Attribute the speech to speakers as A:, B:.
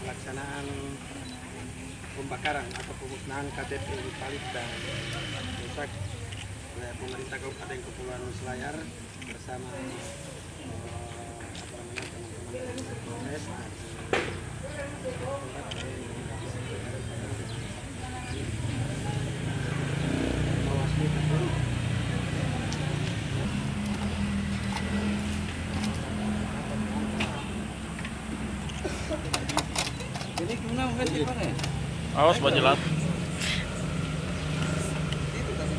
A: pelaksanaan pembakaran atau pemusnahan KTP Palit dan rusak oleh pemerintah Kabupaten Kepulauan Selayar bersama teman-teman proses.
B: Awas banjelat.
A: Itu tadi.